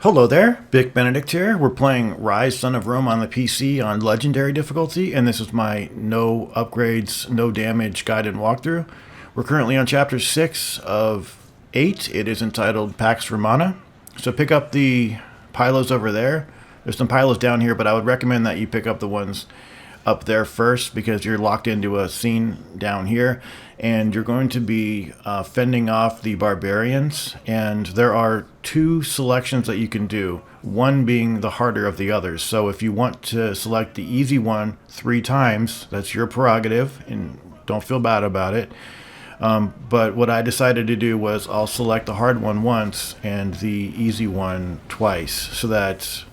Hello there, Vic Benedict here. We're playing Ryse, Son of Rome on the PC on Legendary difficulty, and this is my no upgrades, no damage guided walkthrough. We're currently on Chapter 6 of 8. It is entitled Pax Romana. So pick up the Pylos over there. There's some Pylos down here, but I would recommend that you pick up the ones up there first because you're locked into a scene down here, and you're going to be fending off the barbarians, and there are two selections that you can do, one being the harder of the others. So if you want to select the easy one 3 times, that's your prerogative and don't feel bad about it. But what I decided to do was I'll select the hard one once and the easy one twice, so that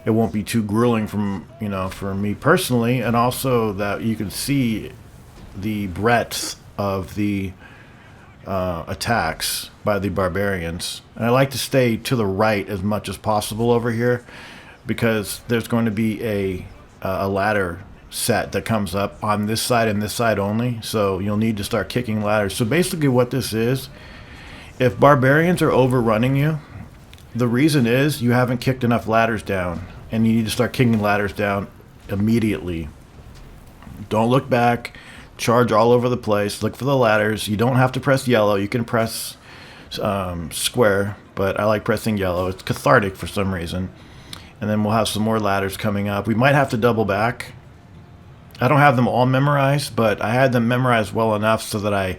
it won't be too grueling for me personally, and also that you can see the breadth of the attacks by the barbarians. And I like to stay to the right as much as possible over here because there's going to be a ladder set that comes up on this side and this side only, so you'll need to start kicking ladders. So basically what this is, if barbarians are overrunning you, the reason is you haven't kicked enough ladders down, and you need to start kicking ladders down immediately. Don't look back. Charge all over the place. Look for the ladders. You don't have to press yellow. You can press square, but I like pressing yellow. It's cathartic for some reason. And then we'll have some more ladders coming up. We might have to double back. I don't have them all memorized, but I had them memorized well enough so that I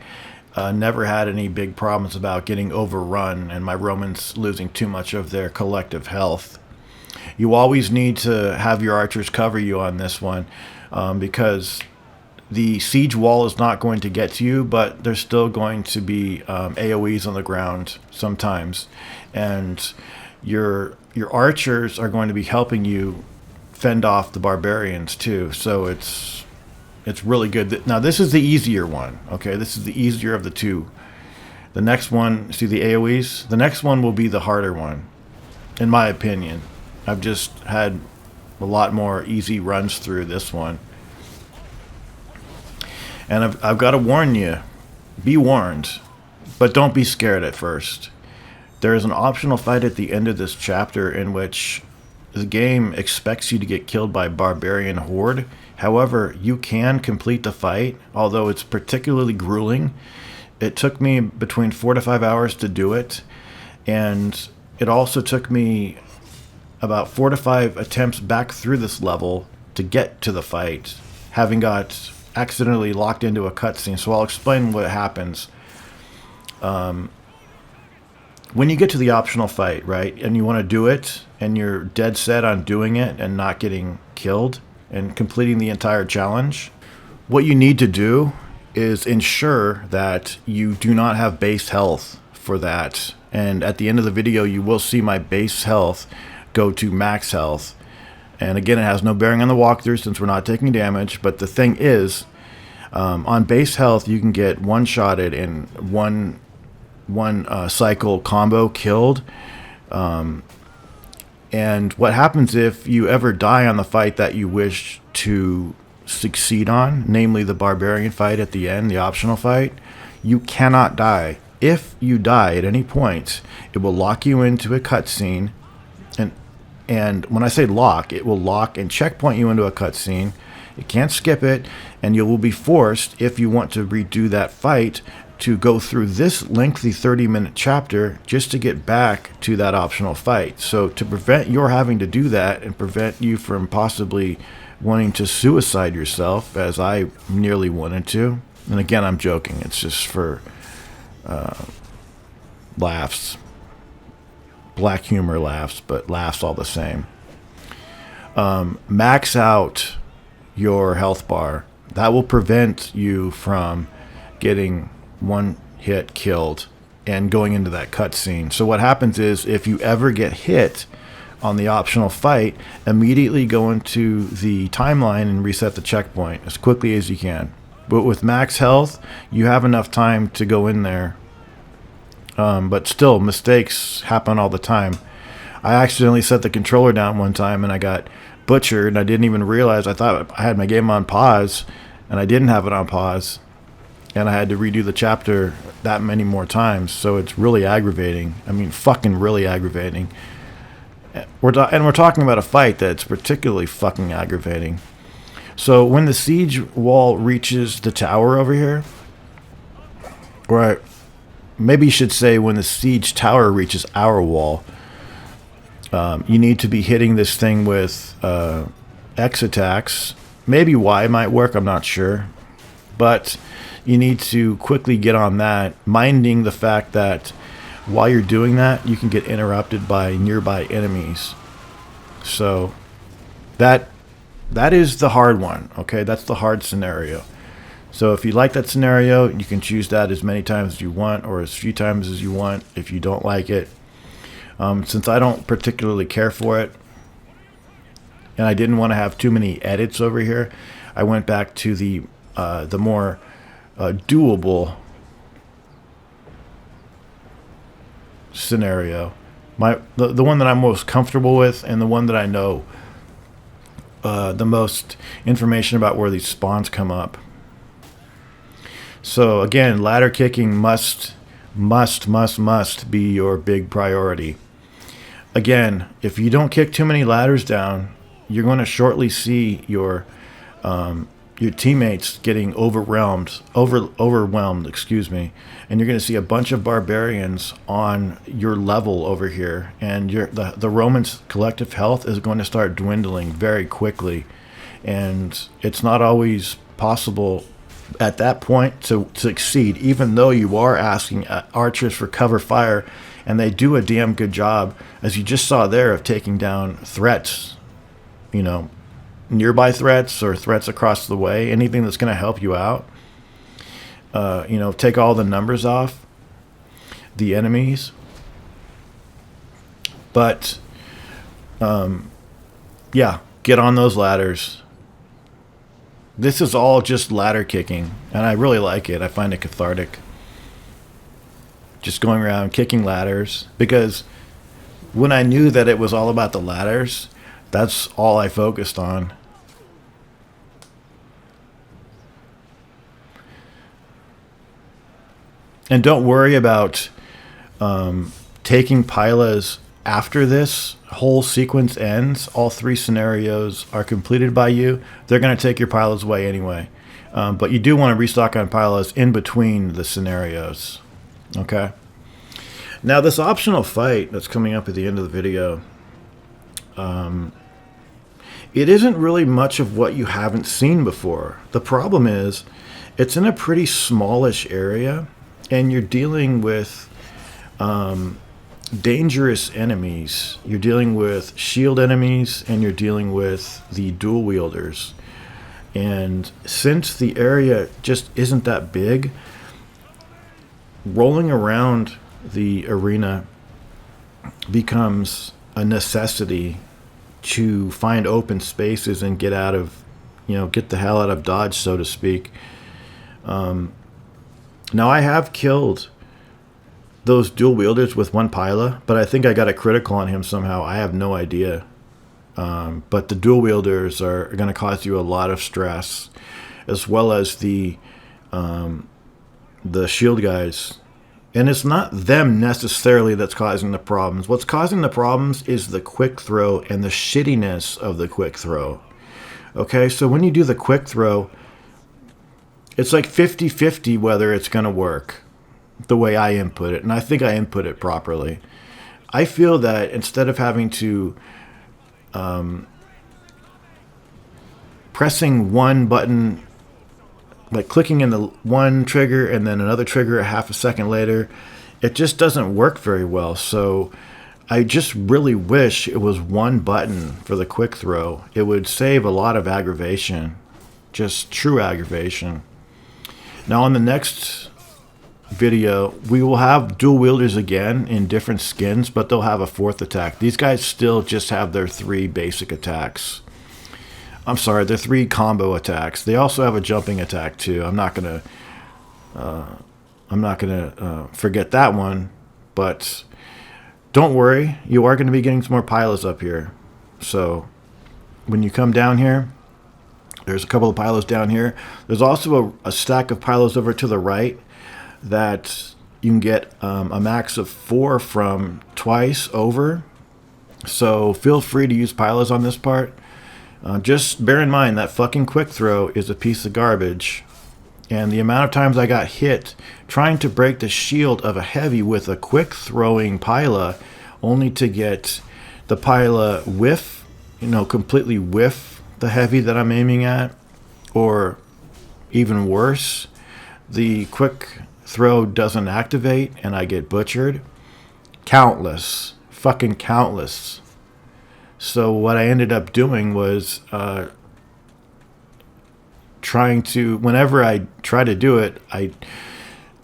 never had any big problems about getting overrun and my Romans losing too much of their collective health. You always need to have your archers cover you on this one because the siege wall is not going to get to you, but there's still going to be AoEs on the ground sometimes. And your archers are going to be helping you fend off the barbarians too. So it's really good. Now this is the easier one. Okay, this is the easier of the two. The next one, see the AoEs? The next one will be the harder one, in my opinion. I've just had a lot more easy runs through this one. And I've got to warn you, be warned, but don't be scared at first. There is an optional fight at the end of this chapter in which the game expects you to get killed by a barbarian horde. However, you can complete the fight, although it's particularly grueling. It took me between 4 to 5 hours to do it, and it also took me about 4 to 5 attempts back through this level to get to the fight, having got accidentally locked into a cutscene. So I'll explain what happens. When you get to the optional fight, right, and you want to do it, and you're dead set on doing it and not getting killed and completing the entire challenge, what you need to do is ensure that you do not have base health for that. And at the end of the video, you will see my base health go to max health. And again, it has no bearing on the walkthrough since we're not taking damage. But the thing is, on base health, you can get one-shotted and one cycle combo killed. And what happens if you ever die on the fight that you wish to succeed on, namely the barbarian fight at the end, the optional fight, you cannot die. If you die at any point, it will lock you into a cutscene. And when I say lock, it will lock and checkpoint you into a cutscene. You can't skip it, and you will be forced, if you want to redo that fight, to go through this lengthy 30-minute chapter just to get back to that optional fight. So to prevent your having to do that and prevent you from possibly wanting to suicide yourself, as I nearly wanted to, and again, I'm joking, it's just for laughs. Black humor laughs, but laughs all the same. Max out your health bar. That will prevent you from getting one hit killed and going into that cutscene. So what happens is, if you ever get hit on the optional fight, immediately go into the timeline and reset the checkpoint as quickly as you can. But with max health, you have enough time to go in there. But still, mistakes happen all the time. I accidentally set the controller down one time and I got butchered, and I didn't even realize. I thought I had my game on pause, and I didn't have it on pause. And I had to redo the chapter that many more times. So it's really aggravating. I mean, fucking really aggravating. We're talking about a fight that's particularly fucking aggravating. So when the siege wall reaches the tower over here, or maybe you should say when the siege tower reaches our wall, you need to be hitting this thing with X attacks. Maybe Y might work, I'm not sure. But you need to quickly get on that, minding the fact that while you're doing that, you can get interrupted by nearby enemies. So that is the hard one, okay? That's the hard scenario. So if you like that scenario, you can choose that as many times as you want or as few times as you want. If you don't like it, since I don't particularly care for it, and I didn't want to have too many edits over here, I went back to the more doable scenario. The one that I'm most comfortable with, and the one that I know the most information about where these spawns come up. So again, ladder kicking must be your big priority. Again, if you don't kick too many ladders down, you're going to shortly see your teammates getting overwhelmed, excuse me, and you're going to see a bunch of barbarians on your level over here, and the Romans' collective health is going to start dwindling very quickly, and it's not always possible at that point to succeed, even though you are asking archers for cover fire, and they do a damn good job, as you just saw there, of taking down threats, nearby threats or threats across the way, anything that's going to help you out. Take all the numbers off the enemies. But, yeah, get on those ladders. This is all just ladder kicking, and I really like it. I find it cathartic. Just going around kicking ladders, because when I knew that it was all about the ladders, that's all I focused on. And don't worry about taking Pilas after this whole sequence ends. All 3 scenarios are completed by you. They're going to take your Pilas away anyway. But you do want to restock on Pilas in between the scenarios. Okay? Now, this optional fight that's coming up at the end of the video, it isn't really much of what you haven't seen before. The problem is, it's in a pretty smallish area, and you're dealing with dangerous enemies. You're dealing with shield enemies, and you're dealing with the dual wielders. And since the area just isn't that big, rolling around the arena becomes a necessity to find open spaces and get out of, get the hell out of Dodge, so to speak. Now, I have killed those dual wielders with 1 Pila, but I think I got a critical on him somehow. I have no idea. But the dual wielders are going to cause you a lot of stress, as well as the shield guys. And it's not them necessarily that's causing the problems. What's causing the problems is the quick throw and the shittiness of the quick throw. Okay, so when you do the quick throw, it's like 50-50 whether it's going to work the way I input it. And I think I input it properly. I feel that instead of having to pressing one button, like clicking in the one trigger and then another trigger a half a second later, it just doesn't work very well. So I just really wish it was one button for the quick throw. It would save a lot of aggravation, just true aggravation. Now on the next video, we will have dual wielders again in different skins, but they'll have a 4th attack. These guys still just have their 3 basic attacks. I'm sorry, they're 3 combo attacks. They also have a jumping attack too. I'm not gonna forget that one, but don't worry, you are going to be getting some more Pilas up here. So when you come down here, there's a couple of Pilas down here. There's also a stack of Pilas over to the right that you can get a max of 4 from twice over. So feel free to use pilas on this part. Just bear in mind that fucking quick throw is a piece of garbage. And the amount of times I got hit trying to break the shield of a heavy with a quick throwing pila, only to get the pila whiff, completely whiff the heavy that I'm aiming at, or even worse, the quick throw doesn't activate and I get butchered. Countless. Fucking countless. So what I ended up doing was trying to, whenever I try to do it,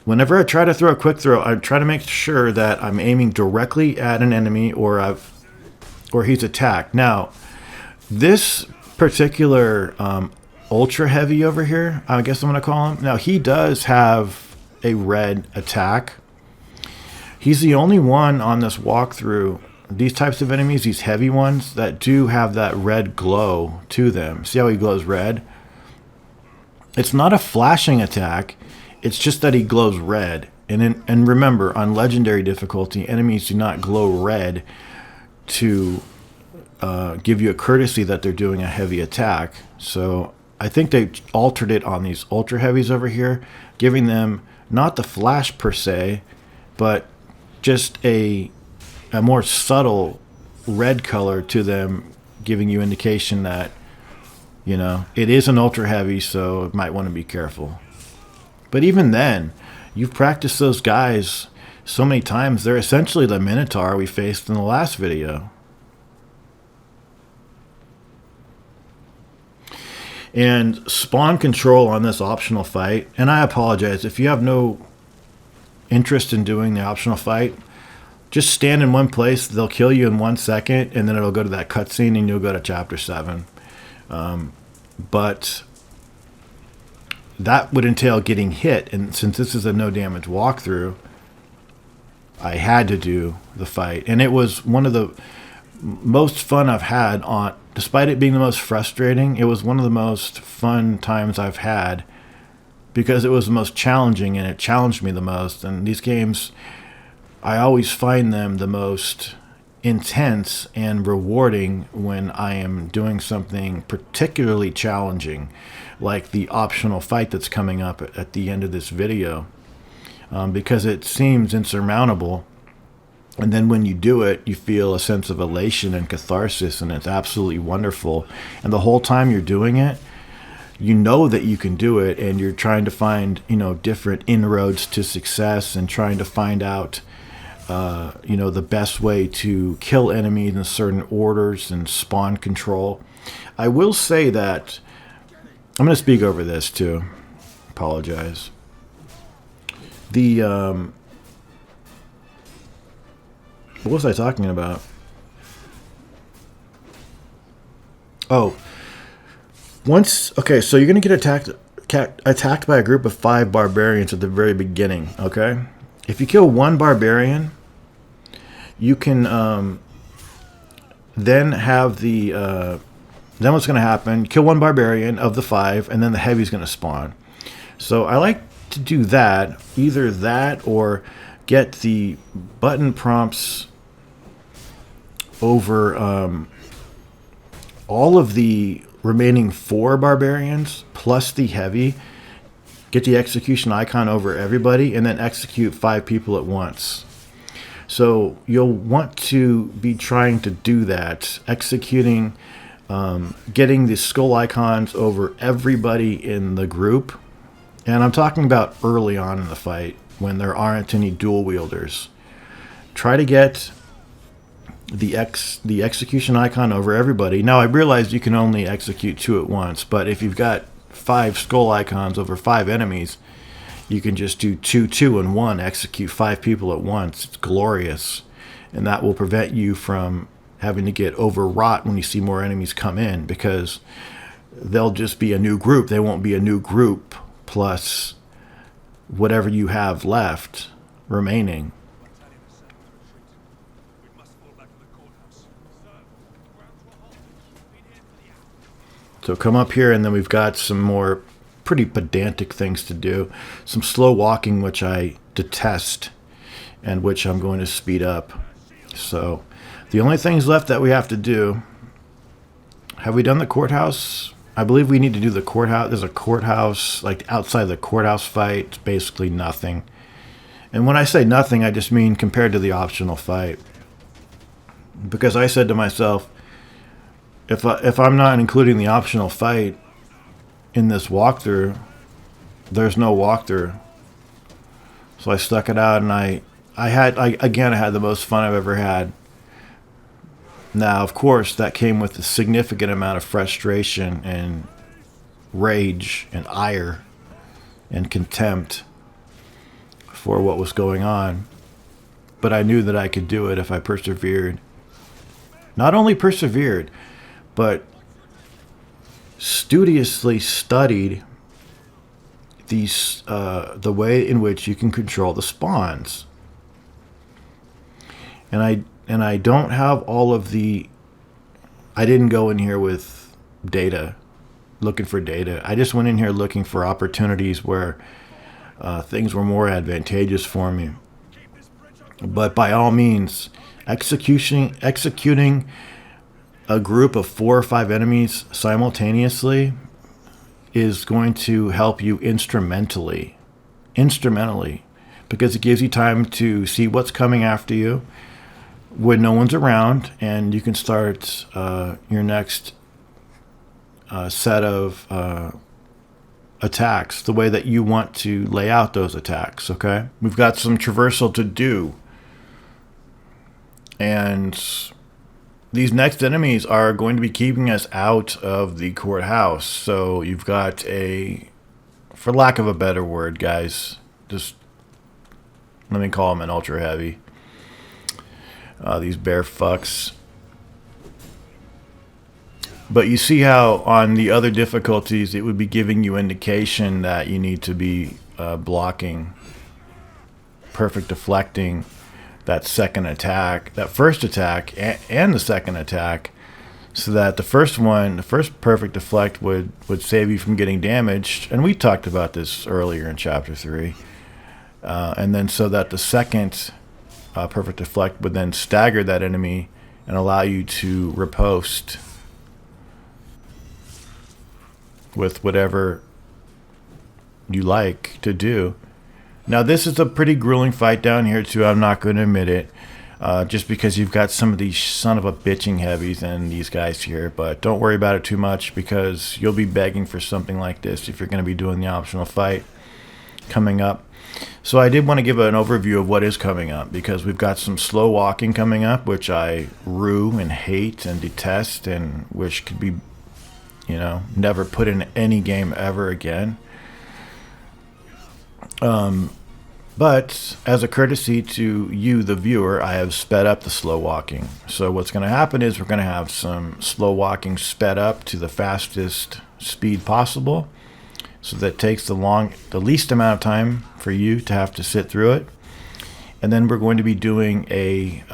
whenever I try to throw a quick throw, I try to make sure that I'm aiming directly at an enemy or he's attacked. Now, this particular ultra heavy over here, I guess I'm going to call him. Now, he does have a red attack. He's the only one on this walkthrough, these types of enemies, these heavy ones, that do have that red glow to them. See how he glows red? It's not a flashing attack. It's just that he glows red. And remember, on legendary difficulty, enemies do not glow red to give you a courtesy that they're doing a heavy attack. So I think they altered it on these ultra heavies over here, giving them not the flash per se, but just a more subtle red color to them, giving you indication that, it is an ultra heavy, so you might want to be careful. But even then, you've practiced those guys so many times, they're essentially the Minotaur we faced in the last video. And spawn control on this optional fight, and I apologize, if you have no interest in doing the optional fight, just stand in one place, they'll kill you in 1 second, and then it'll go to that cutscene and you'll go to chapter 7. But that would entail getting hit, and since this is a no damage walkthrough, I had to do the fight. And it was one of the most fun I've had on, despite it being the most frustrating, it was one of the most fun times I've had because it was the most challenging and it challenged me the most. And these games, I always find them the most intense and rewarding when I am doing something particularly challenging, like the optional fight that's coming up at the end of this video, because it seems insurmountable. And then when you do it, you feel a sense of elation and catharsis, and it's absolutely wonderful. And the whole time you're doing it, you know that you can do it, and you're trying to find, different inroads to success and trying to find out, the best way to kill enemies in certain orders and spawn control. I will say that, I'm going to speak over this too. Apologize. What was I talking about? Oh, okay, so you're going to get attacked by a group of 5 barbarians at the very beginning, okay? If you kill 1 barbarian, you can then have then what's going to happen, kill 1 barbarian of the 5, and then the heavy's going to spawn. So I like to do that, either that or get the button prompts over all of the remaining 4 barbarians plus the heavy, get the execution icon over everybody, and then execute 5 people at once. So you'll want to be trying to do that, executing, getting the skull icons over everybody in the group. And I'm talking about early on in the fight when there aren't any dual wielders. Try to get the execution icon over everybody. Now I realize you can only execute 2 at once, but if you've got 5 skull icons over 5 enemies, you can just do 2, 2, and 1, execute 5 people at once. It's glorious. And that will prevent you from having to get overwrought when you see more enemies come in, because they'll just be a new group. They won't be a new group plus whatever you have left remaining. So come up here, and then we've got some more pretty pedantic things to do. Some slow walking, which I detest, and which I'm going to speed up. So The only things left that we have to do, have we done the courthouse? I believe we need to do the courthouse. There's a courthouse, like outside the courthouse fight. It's basically nothing. And when I say nothing, I just mean compared to the optional fight. Because I said to myself, if I'm not including the optional fight in this walkthrough, there's no walkthrough. So I stuck it out, and I had the most fun I've ever had. Now, of course, that came with a significant amount of frustration and rage and ire and contempt for what was going on. But I knew that I could do it if I persevered. Not only persevered, but studiously studied the way in which you can control the spawns. And I don't have all of the... I didn't go in here with data, looking for data. I just went in here looking for opportunities where things were more advantageous for me. But by all means, executing a group of 4 or 5 enemies simultaneously is going to help you instrumentally, because it gives you time to see what's coming after you when no one's around, and you can start your next set of attacks the way that you want to lay out those attacks. Okay, we've got some traversal to do, and these next enemies are going to be keeping us out of the courthouse. So you've got for lack of a better word, guys, just let me call them an ultra heavy. These bear fucks. But you see how on the other difficulties it would be giving you indication that you need to be blocking, perfect deflecting that second attack, that first attack, and the second attack, so that the first perfect deflect would save you from getting damaged. And we talked about this earlier in chapter 3. And then so that the second perfect deflect would then stagger that enemy and allow you to riposte with whatever you like to do. Now, this is a pretty grueling fight down here, too. I'm not going to admit it. Just because you've got some of these son of a bitching heavies and these guys here. But don't worry about it too much, because you'll be begging for something like this if you're going to be doing the optional fight coming up. So I did want to give an overview of what is coming up, because we've got some slow walking coming up, which I rue and hate and detest and wish could be, never put in any game ever again. But as a courtesy to you, the viewer, I have sped up the slow walking. So what's going to happen is we're going to have some slow walking sped up to the fastest speed possible, so that it takes the least amount of time for you to have to sit through it. And then we're going to be doing a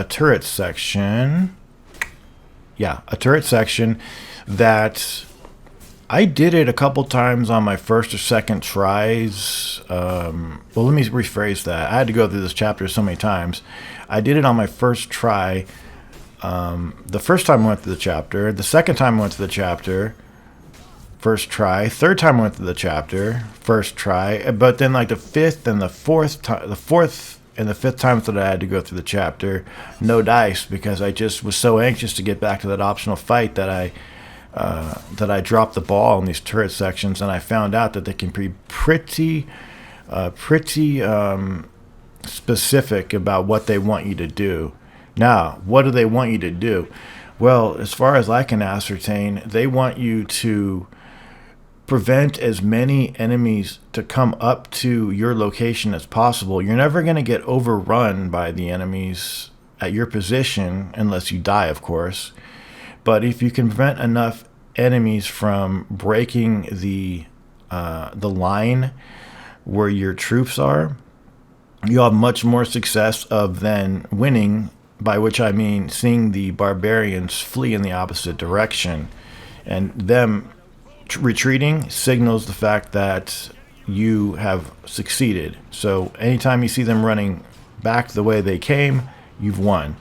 turret section. Yeah, a turret section that I did it a couple times on my first or second tries. Well, let me rephrase that. I had to go through this chapter so many times. I did it on my first try. The first time I went through the chapter. The second time I went through the chapter, first try. Third time I went through the chapter, first try. But then like the fourth and the fifth times that I had to go through the chapter, no dice, because I just was so anxious to get back to that optional fight that I dropped the ball in these turret sections, and I found out that they can be pretty specific about what they want you to do. Now, what do they want you to do? Well, as far as I can ascertain, they want you to prevent as many enemies to come up to your location as possible. You're never going to get overrun by the enemies at your position, unless you die, of course. But if you can prevent enough enemies from breaking the line where your troops are, you'll have much more success of then winning, by which I mean seeing the barbarians flee in the opposite direction. And them retreating signals the fact that you have succeeded. So anytime you see them running back the way they came, you've won.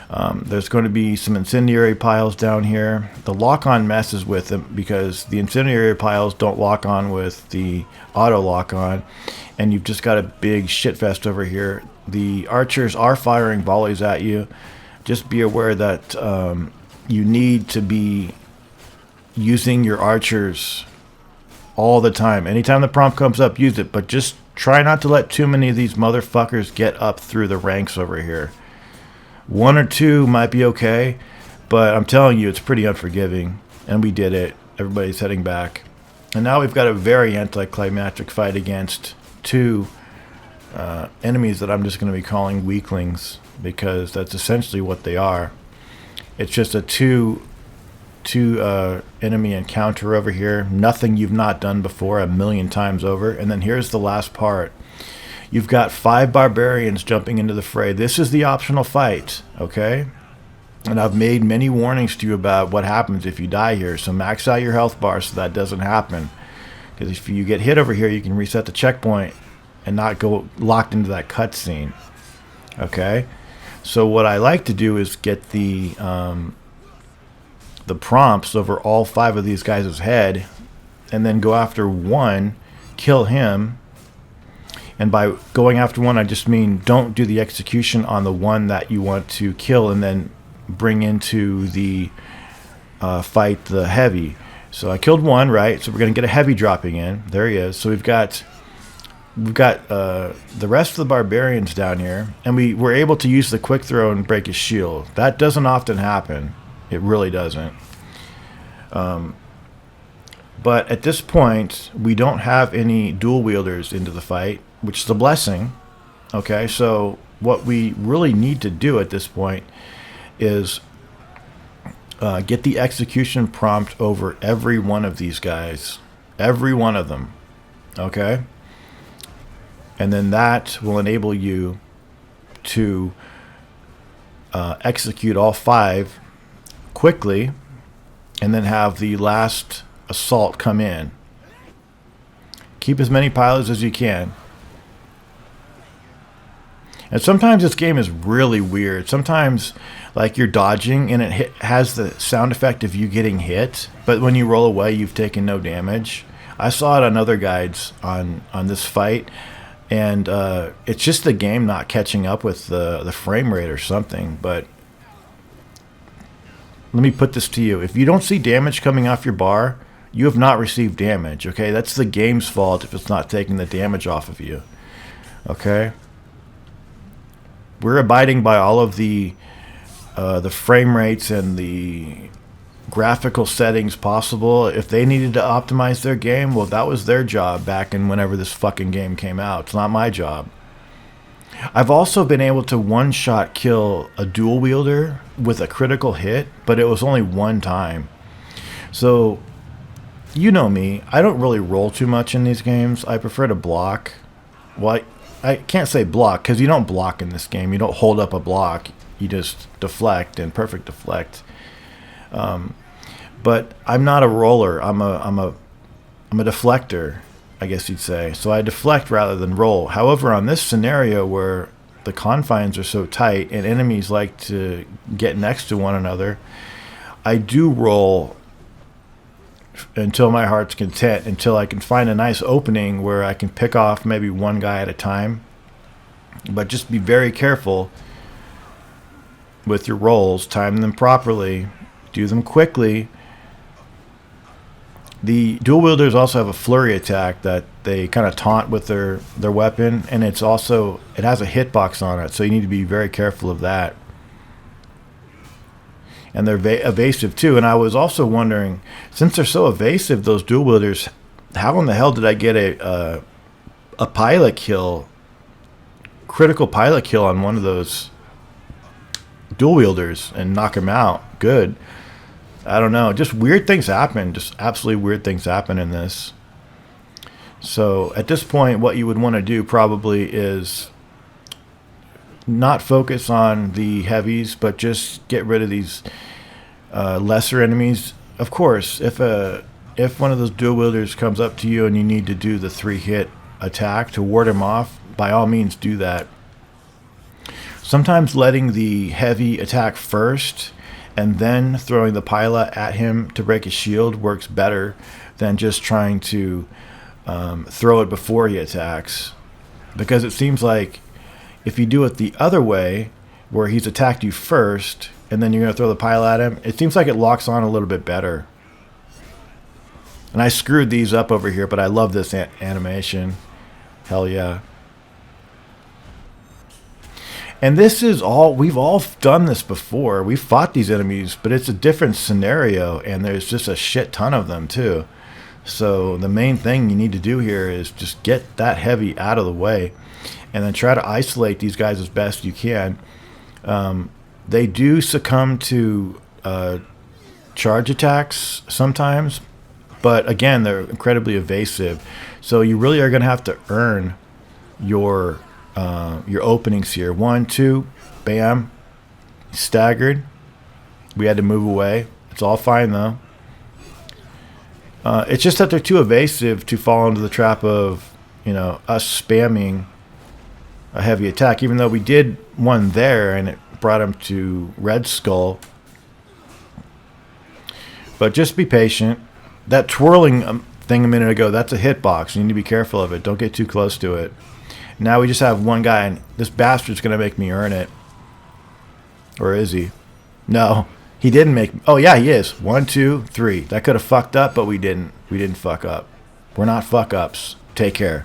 There's going to be some incendiary piles down here. The lock-on messes with them because the incendiary piles don't lock on with the auto lock-on, and you've just got a big shitfest over here. The archers are firing volleys at you. Just be aware that you need to be using your archers all the time. Anytime the prompt comes up, use it, but just try not to let too many of these motherfuckers get up through the ranks over here. One or two might be okay, but I'm telling you, it's pretty unforgiving. And we did it. Everybody's heading back. And now we've got a very anticlimactic fight against two enemies that I'm just going to be calling weaklings, because that's essentially what they are. It's just a two enemy encounter over here. Nothing you've not done before 1,000,000 times over. And then here's the last part. You've got 5 barbarians jumping into the fray. This is the optional fight, okay? And I've made many warnings to you about what happens if you die here. So max out your health bar so that doesn't happen. Because if you get hit over here, you can reset the checkpoint and not go locked into that cutscene, okay? So what I like to do is get the prompts over all 5 of these guys' head, and then go after one, kill him. And by going after one, I just mean don't do the execution on the one that you want to kill, and then bring into the fight the heavy. So I killed one, right? So we're going to get a heavy dropping in. There he is. So we've got the rest of the barbarians down here, and we were able to use the quick throw and break his shield. That doesn't often happen. It really doesn't. But at this point, we don't have any dual wielders into the fight, which is a blessing. Okay, so what we really need to do at this point is get the execution prompt over every one of these guys. Every one of them. Okay? And then that will enable you to execute all 5 quickly, and then have the last assault come in. Keep as many pilots as you can. And sometimes this game is really weird. Sometimes, like, you're dodging and it has the sound effect of you getting hit, but when you roll away, you've taken no damage. I saw it on other guides on this fight, and it's just the game not catching up with the frame rate or something. But let me put this to you. If you don't see damage coming off your bar, you have not received damage, okay? That's the game's fault if it's not taking the damage off of you, okay? We're abiding by all of the frame rates and the graphical settings possible. If they needed to optimize their game, well, that was their job back in whenever this fucking game came out. It's not my job. I've also been able to one-shot kill a dual wielder with a critical hit, but it was only one time. So, you know me, I don't really roll too much in these games. I prefer to block. Well, I can't say block, because you don't block in this game. You don't hold up a block. You just deflect, and perfect deflect. But I'm not a roller. I'm a deflector, I guess you'd say. So I deflect rather than roll. However, on this scenario where the confines are so tight and enemies like to get next to one another, I do roll until my heart's content, until I can find a nice opening where I can pick off maybe one guy at a time. But just be very careful with your rolls. Time them properly. Do them quickly. The dual wielders also have a flurry attack that they kind of taunt with their weapon, and it has a hitbox on it, so you need to be very careful of that. And they're evasive too. And I was also wondering, since they're so evasive, those dual wielders, how in the hell did I get a pilot kill, critical pilot kill on one of those dual wielders and knock him out? Good. I don't know. Just weird things happen. Just absolutely weird things happen in this. So at this point, what you would want to do probably is not focus on the heavies, but just get rid of these lesser enemies. Of course, if one of those dual wielders comes up to you and you need to do the 3-hit attack to ward him off, by all means do that. Sometimes letting the heavy attack first and then throwing the pilot at him to break his shield works better than just trying to throw it before he attacks. Because it seems like if you do it the other way, where he's attacked you first and then you're going to throw the pilot at him, it seems like it locks on a little bit better. And I screwed these up over here, but I love this animation. Hell yeah. And this is all, we've all done this before. We've fought these enemies, but it's a different scenario, and there's just a shit ton of them too. So the main thing you need to do here is just get that heavy out of the way, and then try to isolate these guys as best you can. They do succumb to charge attacks sometimes, but again, they're incredibly evasive. So you really are going to have to earn your openings here. 1, 2, bam, staggered. We had to move away. It's all fine though. It's just that they're too evasive to fall into the trap of, you know, us spamming a heavy attack. Even though we did one there and it brought him to Red Skull. But just be patient. That twirling thing a minute ago, that's a hitbox. You need to be careful of it. Don't get too close to it. Now we just have one guy, and this bastard's going to make me earn it. Or is he? No, he didn't make... Oh, yeah, he is. 1, 2, 3. That could have fucked up, but we didn't. We didn't fuck up. We're not fuck-ups. Take care.